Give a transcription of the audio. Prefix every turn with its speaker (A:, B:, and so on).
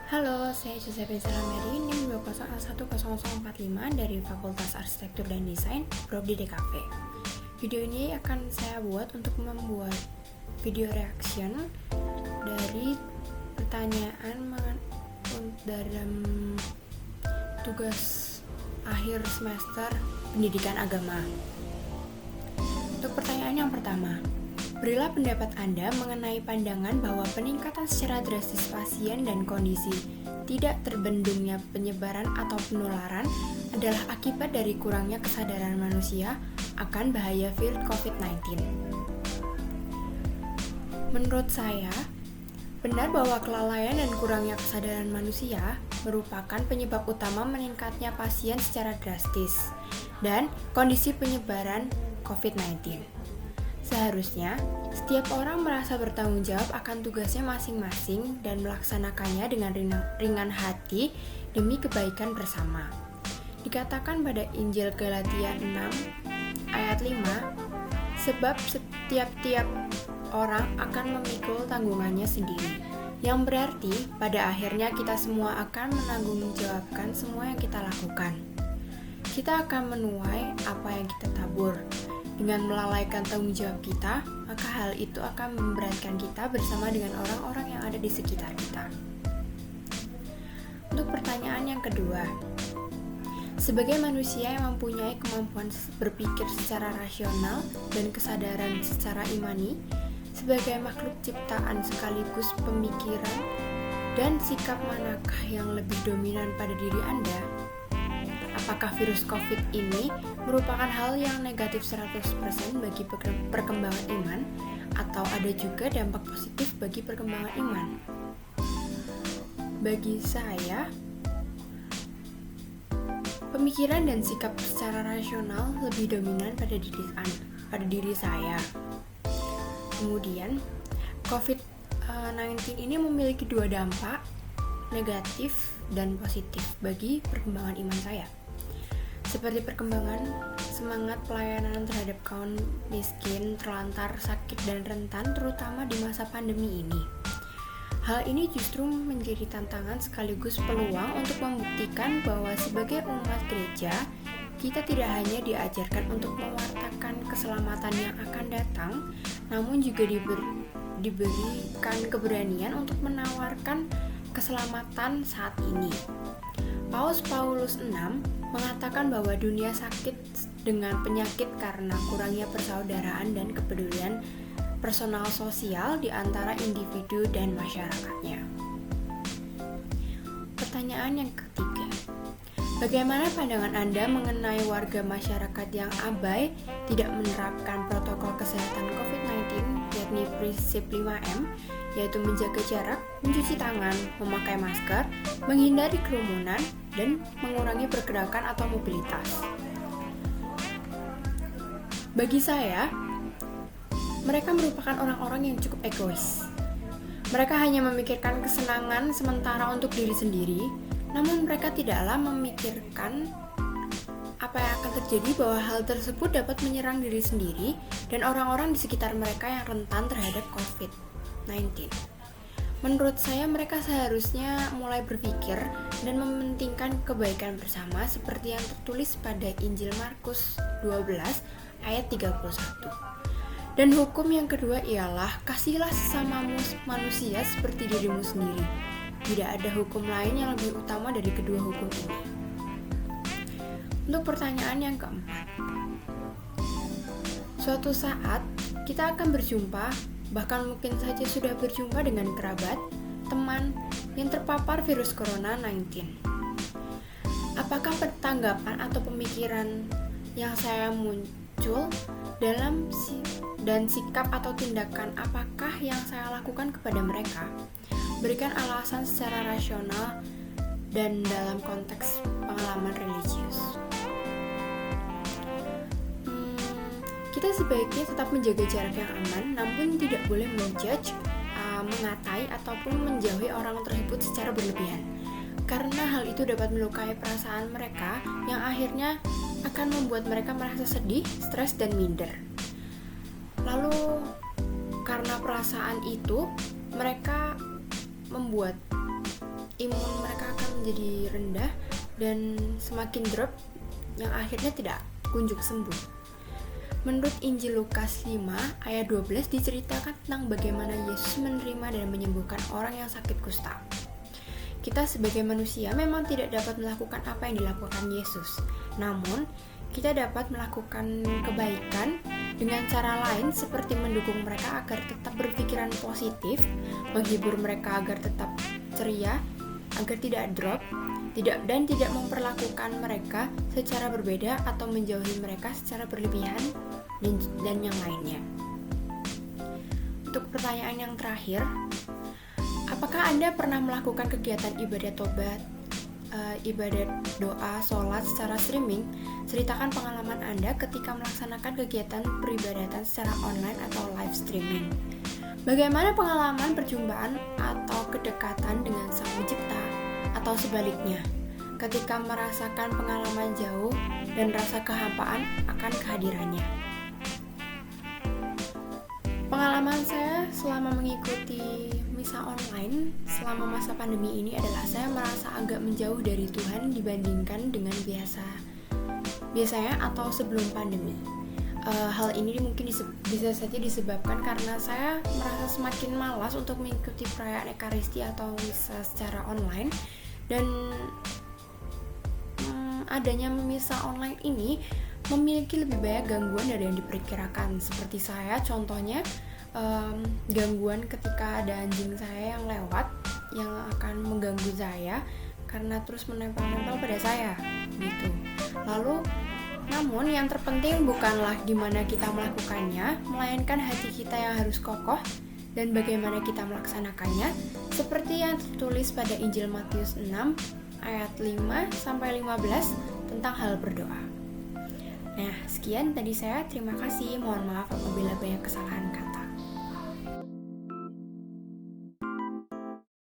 A: Halo, saya Josephine Salameri, NIM 2011045 dari Fakultas Arsitektur dan Desain, Prodi DKV. Video ini akan saya buat untuk membuat video reaction dari pertanyaan dalam tugas akhir semester pendidikan agama. Untuk pertanyaan yang pertama, berilah pendapat Anda mengenai pandangan bahwa peningkatan secara drastis pasien dan kondisi tidak terbendungnya penyebaran atau penularan adalah akibat dari kurangnya kesadaran manusia akan bahaya virus COVID-19. Menurut saya, benar bahwa kelalaian dan kurangnya kesadaran manusia merupakan penyebab utama meningkatnya pasien secara drastis dan kondisi penyebaran COVID-19. Seharusnya, setiap orang merasa bertanggung jawab akan tugasnya masing-masing dan melaksanakannya dengan ringan hati demi kebaikan bersama. Dikatakan pada Injil Galatia 6 ayat 5, sebab setiap orang akan memikul tanggungannya sendiri, yang berarti pada akhirnya kita semua akan menanggungjawabkan semua yang kita lakukan. Kita akan menuai apa yang kita tabur. Dengan melalaikan tanggung jawab kita, maka hal itu akan memberatkan kita bersama dengan orang-orang yang ada di sekitar kita. Untuk pertanyaan yang kedua, sebagai manusia yang mempunyai kemampuan berpikir secara rasional dan kesadaran secara imani, sebagai makhluk ciptaan sekaligus pemikiran dan sikap manakah yang lebih dominan pada diri Anda? Apakah virus COVID ini merupakan hal yang negatif 100% bagi perkembangan iman atau ada juga dampak positif bagi perkembangan iman? Bagi saya, pemikiran dan sikap secara rasional lebih dominan pada diri saya. Kemudian, COVID-19 ini memiliki dua dampak, negatif dan positif bagi perkembangan iman saya. Seperti perkembangan semangat pelayanan terhadap kaum miskin, terlantar, sakit, dan rentan, terutama di masa pandemi ini. Hal ini justru menjadi tantangan sekaligus peluang untuk membuktikan bahwa sebagai umat gereja, kita tidak hanya diajarkan untuk mewartakan keselamatan yang akan datang, namun juga diberikan keberanian untuk menawarkan keselamatan saat ini. Paus Paulus VI mengatakan bahwa dunia sakit dengan penyakit karena kurangnya persaudaraan dan kepedulian personal sosial di antara individu dan masyarakatnya. Pertanyaan yang ketiga, bagaimana pandangan Anda mengenai warga masyarakat yang abai tidak menerapkan protokol kesehatan COVID-19, yakni prinsip 5M, yaitu menjaga jarak, mencuci tangan, memakai masker, menghindari kerumunan, dan mengurangi pergerakan atau mobilitas? Bagi saya, mereka merupakan orang-orang yang cukup egois. Mereka hanya memikirkan kesenangan sementara untuk diri sendiri, namun mereka tidaklah memikirkan apa yang akan terjadi bahwa hal tersebut dapat menyerang diri sendiri dan orang-orang di sekitar mereka yang rentan terhadap COVID-19. Menurut saya, mereka seharusnya mulai berpikir dan mementingkan kebaikan bersama seperti yang tertulis pada Injil Markus 12 ayat 31. Dan hukum yang kedua ialah kasihilah sesamamu manusia seperti dirimu sendiri. Tidak ada hukum lain yang lebih utama dari kedua hukum ini. Untuk pertanyaan yang keempat, suatu saat kita akan berjumpa, bahkan mungkin saja sudah berjumpa dengan kerabat, teman yang terpapar virus corona 19. Apakah tanggapan atau pemikiran yang saya muncul dan sikap atau tindakan apakah yang saya lakukan kepada mereka? Berikan alasan secara rasional dan dalam konteks pengalaman religius. Kita sebaiknya tetap menjaga jarak yang aman, namun tidak boleh menjudge, mengatai, ataupun menjauhi orang tersebut secara berlebihan. Karena hal itu dapat melukai perasaan mereka yang akhirnya akan membuat mereka merasa sedih, stres, dan minder. Lalu, karena perasaan itu, mereka membuat imun mereka akan menjadi rendah dan semakin drop yang akhirnya tidak kunjung sembuh. Menurut Injil Lukas 5 ayat 12 diceritakan tentang bagaimana Yesus menerima dan menyembuhkan orang yang sakit kusta. Kita sebagai manusia memang tidak dapat melakukan apa yang dilakukan Yesus. Namun, kita dapat melakukan kebaikan dengan cara lain seperti mendukung mereka agar tetap berpikiran positif, menghibur mereka agar tetap ceria, agar tidak drop, dan tidak memperlakukan mereka secara berbeda atau menjauhi mereka secara berlebihan dan yang lainnya. Untuk pertanyaan yang terakhir, apakah Anda pernah melakukan kegiatan ibadah tobat, ibadat doa, sholat secara streaming? Ceritakan pengalaman Anda ketika melaksanakan kegiatan peribadatan secara online atau live streaming. Bagaimana pengalaman perjumpaan atau kedekatan dengan Sang Pencipta? Atau sebaliknya, ketika merasakan pengalaman jauh dan rasa kehampaan akan kehadirannya. Pengalaman saya selama mengikuti misa online selama masa pandemi ini adalah saya merasa agak menjauh dari Tuhan dibandingkan dengan biasanya atau sebelum pandemi. Hal ini mungkin bisa saja disebabkan karena saya merasa semakin malas untuk mengikuti perayaan Ekaristi atau misa secara online, dan adanya misa online ini memiliki lebih banyak gangguan dari yang diperkirakan. Seperti saya, contohnya gangguan ketika ada anjing saya yang lewat yang akan mengganggu saya karena terus menempel-nempel pada saya gitu. Namun yang terpenting bukanlah gimana kita melakukannya, melainkan hati kita yang harus kokoh dan bagaimana kita melaksanakannya, seperti yang tertulis pada Injil Matius 6 ayat 5-15 tentang hal berdoa. Nah, sekian tadi saya. Terima kasih. Mohon maaf apabila banyak kesalahan